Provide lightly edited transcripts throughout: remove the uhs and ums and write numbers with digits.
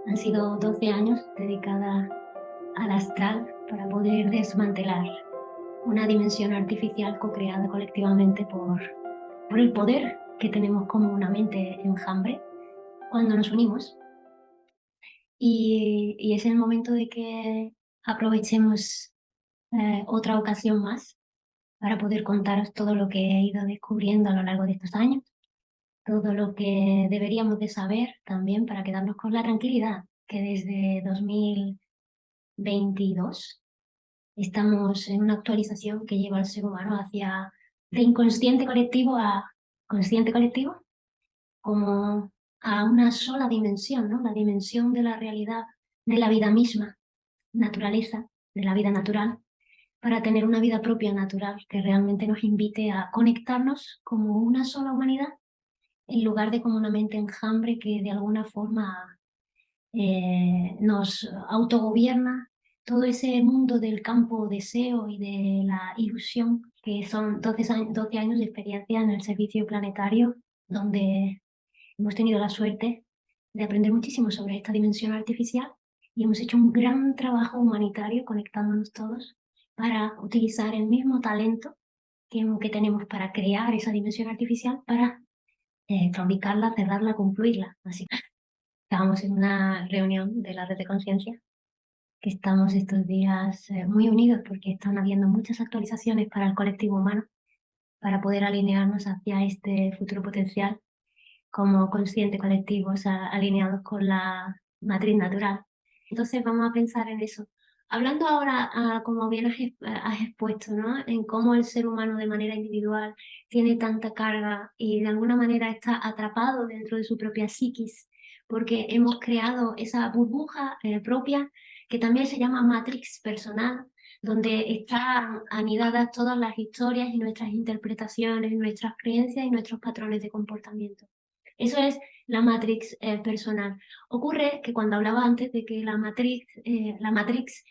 Han sido 12 años dedicada al astral para poder desmantelar una dimensión artificial co-creada colectivamente por el poder que tenemos como una mente enjambre cuando nos unimos. Y es el momento de que aprovechemos otra ocasión más para poder contaros todo lo que he ido descubriendo a lo largo de estos años, todo lo que deberíamos de saber también para quedarnos con la tranquilidad que desde 2022 estamos en una actualización que lleva al ser humano hacia de inconsciente colectivo a consciente colectivo, como a una sola dimensión, ¿no? La dimensión de la realidad, de la vida misma, naturaleza, de la vida natural, para tener una vida propia natural que realmente nos invite a conectarnos como una sola humanidad, en lugar de como una mente enjambre que de alguna forma nos autogobierna todo ese mundo del campo deseo y de la ilusión, que son 12 años de experiencia en el servicio planetario, donde hemos tenido la suerte de aprender muchísimo sobre esta dimensión artificial y hemos hecho un gran trabajo humanitario conectándonos todos para utilizar el mismo talento que tenemos para crear esa dimensión artificial, para fabricarla, cerrarla, concluirla. Así que estábamos en una reunión de la red de conciencia, que estamos estos días muy unidos porque están habiendo muchas actualizaciones para el colectivo humano, para poder alinearnos hacia este futuro potencial como consciente colectivo, o sea, alineados con la matriz natural. Entonces vamos a pensar en eso. Hablando ahora, como bien has expuesto, ¿no? En cómo el ser humano de manera individual tiene tanta carga y de alguna manera está atrapado dentro de su propia psiquis, porque hemos creado esa burbuja propia que también se llama matrix personal, donde están anidadas todas las historias y nuestras interpretaciones, nuestras creencias y nuestros patrones de comportamiento. Eso es la matrix personal. Ocurre que cuando hablaba antes de que la matrix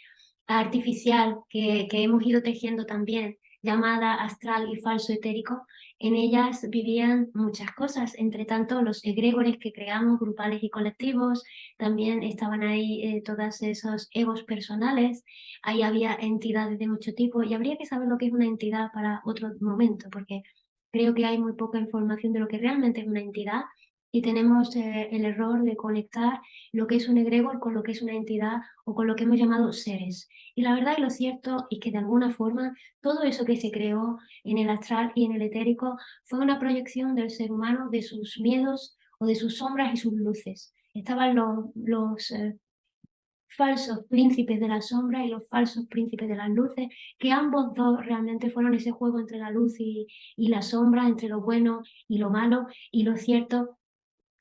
artificial que hemos ido tejiendo también, llamada astral y falso etérico, en ellas vivían muchas cosas. Entre tanto, los egregores que creamos, grupales y colectivos, también estaban ahí todos esos egos personales. Ahí había entidades de mucho tipo y habría que saber lo que es una entidad para otro momento, porque creo que hay muy poca información de lo que realmente es una entidad y tenemos el error de conectar lo que es un egregor con lo que es una entidad o con lo que hemos llamado seres. Y la verdad y lo cierto es que de alguna forma todo eso que se creó en el astral y en el etérico fue una proyección del ser humano, de sus miedos o de sus sombras y sus luces. Estaban los falsos príncipes de la sombra y los falsos príncipes de las luces, que ambos dos realmente fueron ese juego entre la luz y la sombra, entre lo bueno y lo malo, y lo cierto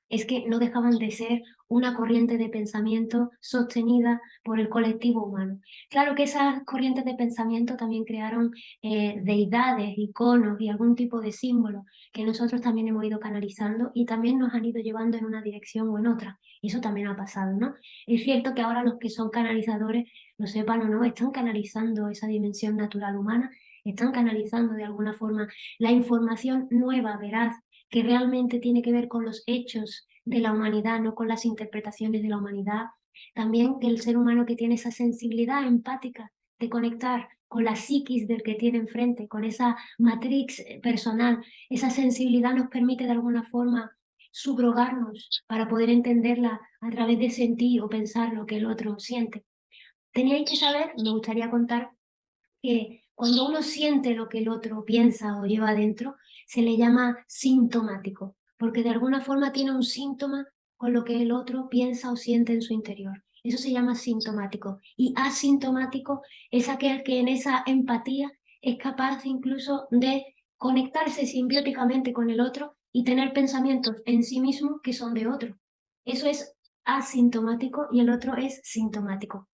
es que no dejaban de ser una corriente de pensamiento sostenida por el colectivo humano. Claro que esas corrientes de pensamiento también crearon deidades, iconos y algún tipo de símbolo que nosotros también hemos ido canalizando y también nos han ido llevando en una dirección o en otra. Y eso también ha pasado, ¿no? Es cierto que ahora los que son canalizadores, lo sepan o no, están canalizando esa dimensión natural humana, están canalizando de alguna forma la información nueva, veraz, que realmente tiene que ver con los hechos de la humanidad, no con las interpretaciones de la humanidad. También que el ser humano que tiene esa sensibilidad empática de conectar con la psiquis del que tiene enfrente, con esa matrix personal, esa sensibilidad nos permite de alguna forma subrogarnos para poder entenderla a través de sentir o pensar lo que el otro siente. Teníais que saber, me gustaría contar, que cuando uno siente lo que el otro piensa o lleva adentro, se le llama sintomático, porque de alguna forma tiene un síntoma con lo que el otro piensa o siente en su interior. Eso se llama sintomático. Y asintomático es aquel que en esa empatía es capaz incluso de conectarse simbióticamente con el otro y tener pensamientos en sí mismo que son de otro. Eso es asintomático y el otro es sintomático.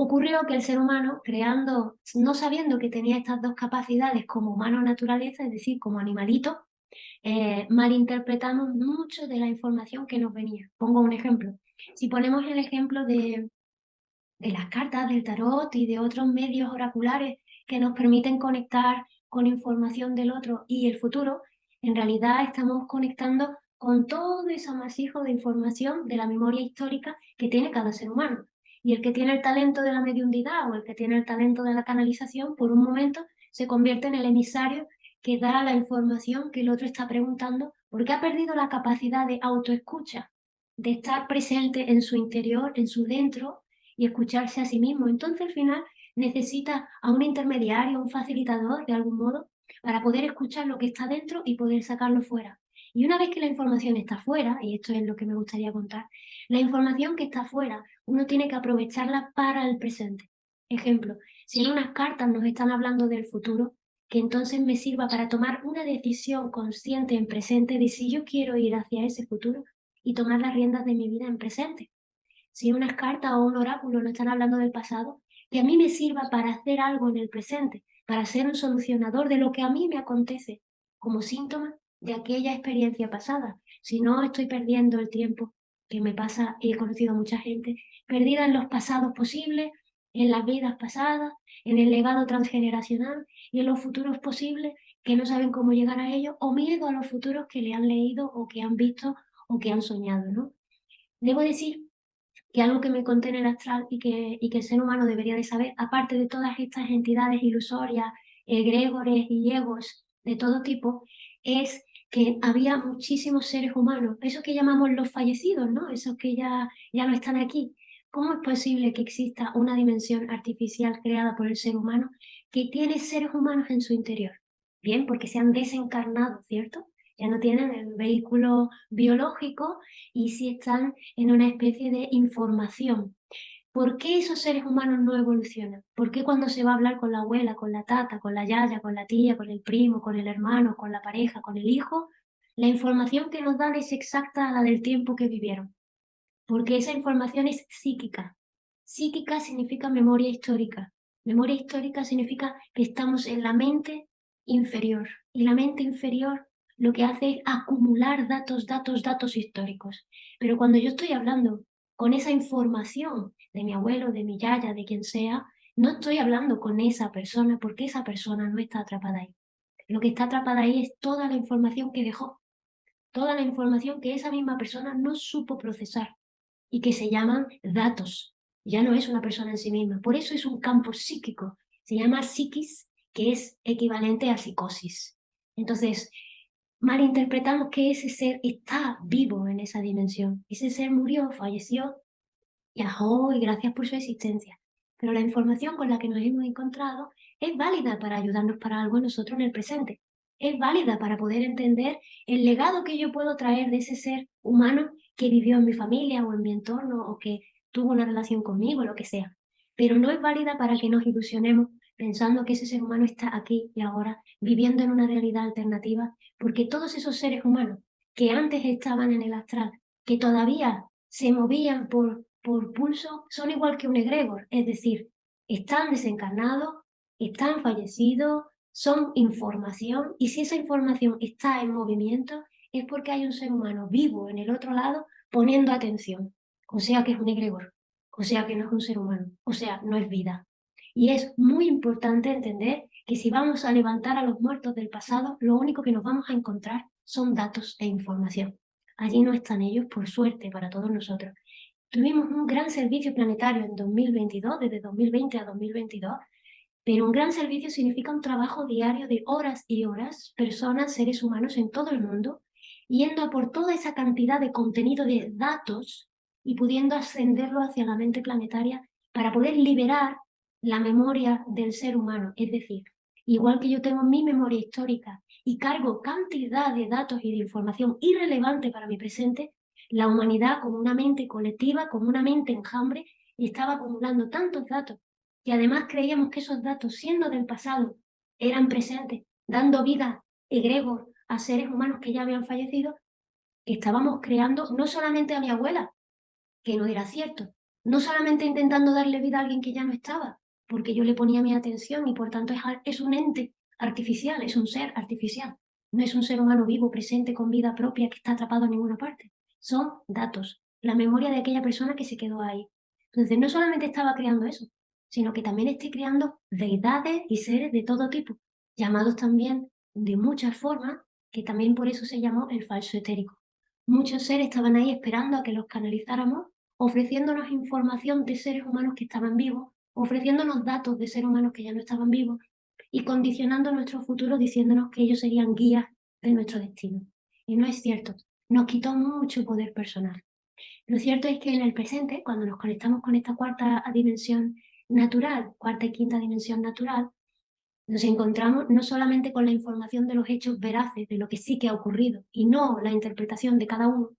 Ocurrió que el ser humano, creando, no sabiendo que tenía estas dos capacidades como humano naturaleza, es decir, como animalito, malinterpretamos mucho de la información que nos venía. Pongo un ejemplo. Si ponemos el ejemplo de las cartas del tarot y de otros medios oraculares que nos permiten conectar con información del otro y el futuro, en realidad estamos conectando con todo ese amasijo de información de la memoria histórica que tiene cada ser humano. Y el que tiene el talento de la mediunidad o el que tiene el talento de la canalización, por un momento se convierte en el emisario que da la información que el otro está preguntando, porque ha perdido la capacidad de autoescucha, de estar presente en su interior, en su dentro, y escucharse a sí mismo. Entonces, al final, necesita a un intermediario, un facilitador, de algún modo, para poder escuchar lo que está dentro y poder sacarlo fuera. Y una vez que la información está fuera, y esto es lo que me gustaría contar, la información que está fuera, uno tiene que aprovecharla para el presente. Ejemplo, si en unas cartas nos están hablando del futuro, que entonces me sirva para tomar una decisión consciente en presente de si yo quiero ir hacia ese futuro y tomar las riendas de mi vida en presente. Si unas cartas o un oráculo nos están hablando del pasado, que a mí me sirva para hacer algo en el presente, para ser un solucionador de lo que a mí me acontece como síntoma de aquella experiencia pasada. Si no, estoy perdiendo el tiempo que me pasa, y he conocido a mucha gente perdida en los pasados posibles, en las vidas pasadas, en el legado transgeneracional y en los futuros posibles que no saben cómo llegar a ellos, o miedo a los futuros que le han leído o que han visto o que han soñado, ¿no? Debo decir que algo que me conté en el astral y que el ser humano debería de saber, aparte de todas estas entidades ilusorias, egregores y egos de todo tipo, es que había muchísimos seres humanos, esos que llamamos los fallecidos, ¿no? Esos que ya no están aquí. ¿Cómo es posible que exista una dimensión artificial creada por el ser humano que tiene seres humanos en su interior? Bien, porque se han desencarnado, ¿cierto? Ya no tienen el vehículo biológico y sí están en una especie de información. ¿Por qué esos seres humanos no evolucionan? ¿Por qué cuando se va a hablar con la abuela, con la tata, con la yaya, con la tía, con el primo, con el hermano, con la pareja, con el hijo, la información que nos dan es exacta a la del tiempo que vivieron? Porque esa información es psíquica. Psíquica significa memoria histórica. Memoria histórica significa que estamos en la mente inferior. Y la mente inferior lo que hace es acumular datos históricos. Pero cuando yo estoy hablando con esa información de mi abuelo, de mi yaya, de quien sea, no estoy hablando con esa persona porque esa persona no está atrapada ahí. Lo que está atrapada ahí es toda la información que dejó, toda la información que esa misma persona no supo procesar y que se llaman datos. Ya no es una persona en sí misma. Por eso es un campo psíquico. Se llama psiquis, que es equivalente a psicosis. Entonces, malinterpretamos que ese ser está vivo en esa dimensión. Ese ser murió, falleció, y gracias por su existencia. Pero la información con la que nos hemos encontrado es válida para ayudarnos para algo nosotros en el presente. Es válida para poder entender el legado que yo puedo traer de ese ser humano que vivió en mi familia o en mi entorno o que tuvo una relación conmigo, lo que sea. Pero no es válida para que nos ilusionemos pensando que ese ser humano está aquí y ahora viviendo en una realidad alternativa, porque todos esos seres humanos que antes estaban en el astral, que todavía se movían por pulso, son igual que un egregor, es decir, están desencarnados, están fallecidos, son información, y si esa información está en movimiento, es porque hay un ser humano vivo en el otro lado poniendo atención. O sea que es un egregor, o sea que no es un ser humano, o sea, no es vida. Y es muy importante entender que si vamos a levantar a los muertos del pasado, lo único que nos vamos a encontrar son datos e información. Allí no están ellos, por suerte para todos nosotros. Tuvimos un gran servicio planetario en 2022, desde 2020 a 2022, pero un gran servicio significa un trabajo diario de horas y horas, personas, seres humanos en todo el mundo, yendo a por toda esa cantidad de contenido de datos y pudiendo ascenderlo hacia la mente planetaria para poder liberar la memoria del ser humano. Es decir, igual que yo tengo mi memoria histórica y cargo cantidad de datos y de información irrelevante para mi presente, la humanidad como una mente colectiva, como una mente enjambre, estaba acumulando tantos datos y además creíamos que esos datos, siendo del pasado, eran presentes, dando vida egregor a seres humanos que ya habían fallecido, que estábamos creando no solamente a mi abuela, que no era cierto, no solamente intentando darle vida a alguien que ya no estaba, porque yo le ponía mi atención y por tanto es un ente artificial, es un ser artificial, no es un ser humano vivo, presente, con vida propia, que está atrapado en ninguna parte. Son datos, la memoria de aquella persona que se quedó ahí. Entonces, no solamente estaba creando eso, sino que también estoy creando deidades y seres de todo tipo, llamados también de muchas formas, que también por eso se llamó el falso etérico, Muchos seres estaban ahí esperando a que los canalizáramos, ofreciéndonos información de seres humanos que estaban vivos, ofreciéndonos datos de seres humanos que ya no estaban vivos y condicionando nuestro futuro diciéndonos que ellos serían guías de nuestro destino. Y no es cierto, nos quitó mucho poder personal. Lo cierto es que en el presente, cuando nos conectamos con esta cuarta dimensión natural, cuarta y quinta dimensión natural, nos encontramos no solamente con la información de los hechos veraces, de lo que sí que ha ocurrido, y no la interpretación de cada uno,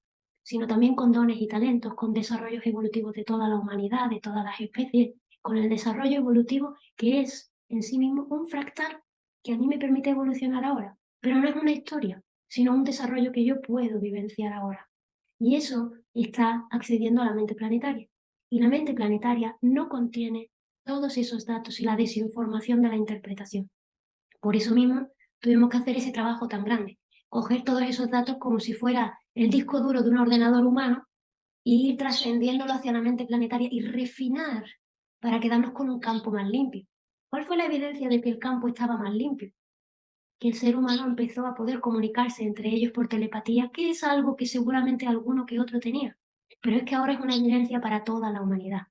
sino también con dones y talentos, con desarrollos evolutivos de toda la humanidad, de todas las especies, con el desarrollo evolutivo que es en sí mismo un fractal que a mí me permite evolucionar ahora, pero no es una historia, sino un desarrollo que yo puedo vivenciar ahora. Y eso está accediendo a la mente planetaria. Y la mente planetaria no contiene todos esos datos y la desinformación de la interpretación. Por eso mismo tuvimos que hacer ese trabajo tan grande, coger todos esos datos como si fuera el disco duro de un ordenador humano e ir trascendiéndolo hacia la mente planetaria y refinar para quedarnos con un campo más limpio. ¿Cuál fue la evidencia de que el campo estaba más limpio? Que el ser humano empezó a poder comunicarse entre ellos por telepatía, que es algo que seguramente alguno que otro tenía. Pero es que ahora es una evidencia para toda la humanidad.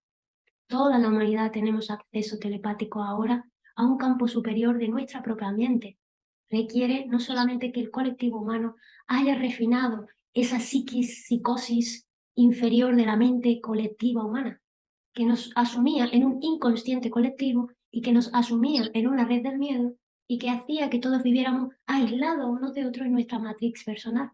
Toda la humanidad tenemos acceso telepático ahora a un campo superior de nuestra propia mente. Requiere no solamente que el colectivo humano haya refinado esa psicosis inferior de la mente colectiva humana, que nos asumía en un inconsciente colectivo y que nos asumía en una red del miedo y que hacía que todos viviéramos aislados unos de otros en nuestra matrix personal.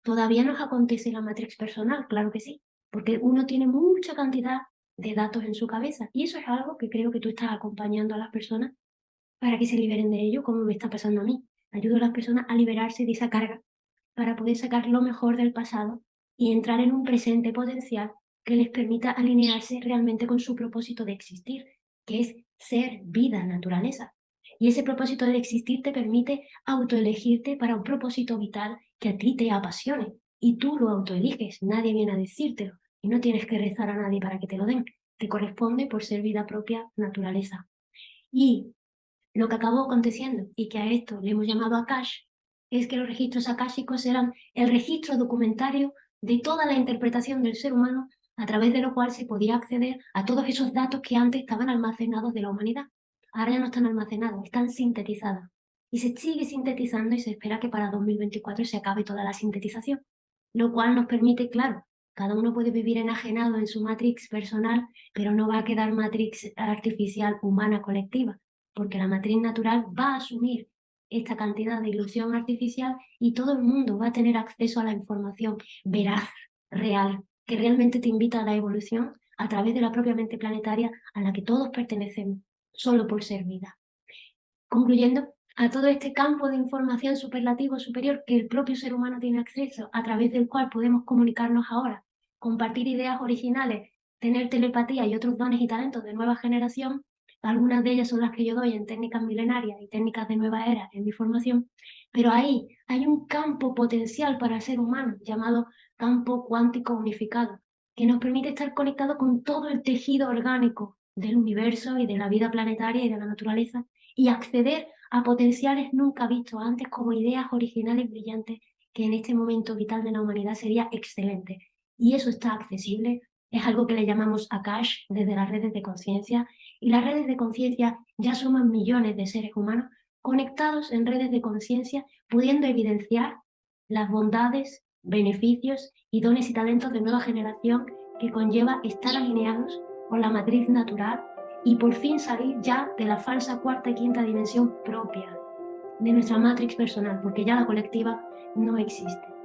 Todavía nos acontece la matrix personal, claro que sí, porque uno tiene mucha cantidad de datos en su cabeza y eso es algo que creo que tú estás acompañando a las personas para que se liberen de ello, como me está pasando a mí. Ayudo a las personas a liberarse de esa carga para poder sacar lo mejor del pasado y entrar en un presente potencial que les permita alinearse realmente con su propósito de existir, que es ser vida, naturaleza. Y ese propósito de existir te permite autoelegirte para un propósito vital que a ti te apasione. Y tú lo autoeliges, nadie viene a decírtelo. Y no tienes que rezar a nadie para que te lo den. Te corresponde por ser vida propia, naturaleza. Y lo que acabó aconteciendo, y que a esto le hemos llamado Akash, es que los registros akáshicos eran el registro documentario de toda la interpretación del ser humano a través de lo cual se podía acceder a todos esos datos que antes estaban almacenados de la humanidad. Ahora ya no están almacenados, están sintetizados. Y se sigue sintetizando y se espera que para 2024 se acabe toda la sintetización, lo cual nos permite, claro, cada uno puede vivir enajenado en su matrix personal, pero no va a quedar matrix artificial humana colectiva, porque la matriz natural va a asumir esta cantidad de ilusión artificial y todo el mundo va a tener acceso a la información veraz, real, que realmente te invita a la evolución a través de la propia mente planetaria a la que todos pertenecemos, solo por ser vida. Concluyendo, a todo este campo de información superlativo superior que el propio ser humano tiene acceso, a través del cual podemos comunicarnos ahora, compartir ideas originales, tener telepatía y otros dones y talentos de nueva generación, algunas de ellas son las que yo doy en técnicas milenarias y técnicas de nueva era en mi formación, pero ahí hay un campo potencial para el ser humano llamado campo cuántico unificado, que nos permite estar conectados con todo el tejido orgánico del universo y de la vida planetaria y de la naturaleza y acceder a potenciales nunca vistos antes como ideas originales brillantes que en este momento vital de la humanidad sería excelente. Y eso está accesible, es algo que le llamamos Akash desde las redes de conciencia, y las redes de conciencia ya suman millones de seres humanos conectados en redes de conciencia, pudiendo evidenciar las bondades, beneficios y dones y talentos de nueva generación que conlleva estar alineados con la matriz natural y por fin salir ya de la falsa cuarta y quinta dimensión propia de nuestra matrix personal, porque ya la colectiva no existe.